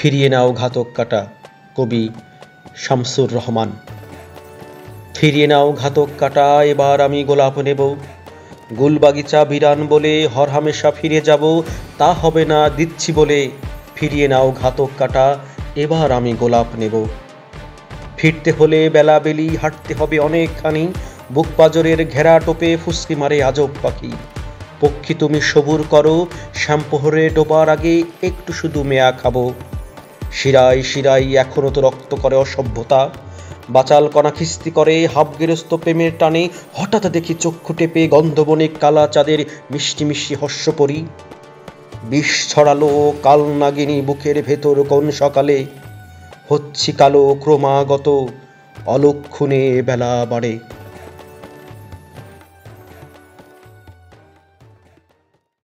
ফিরিয়ে নাও ঘাতক কাঁটা। কবি শামসুর রহমান। ফিরিয়ে নাও ঘাতক কাঁটা, এবার আমি গোলাপ নেব। গুলবাগিচা বিরান বলে হরহামেশা ফিরে যাব, তা হবে না দিচ্ছি বলে। ফিরিয়ে নাও ঘাতক কাঁটা, এবার আমি গোলাপ নেব। ফিরতে হলে বেলাবেলি, হাঁটতে হবে অনেকখানি। বুক পাজরের ঘেরা টোপে ফুসকি মারে আজব পাখি। পক্ষী তুমি সবুর করো, শ্যামপোহরে ডোবার আগে একটু শুধু মেয়া খাবো। শিরায় শিরায় এখনো তো রক্ত করে অসভ্যতা। বাচাল কণা খিস্তি করে হাবগেরস্ত প্রেমের টানে। হঠাৎ দেখি চক্ষু টেপে গন্ধবনে কালা চাঁদের মিষ্টি মিষ্টি হর্ষ পরি। বিষ ছড়ালো কাল নাগিনী বুকের ভেতর কোন সকালে। হচ্ছি কালো ক্রমাগত, অলক্ষণে বেলা বাড়ে।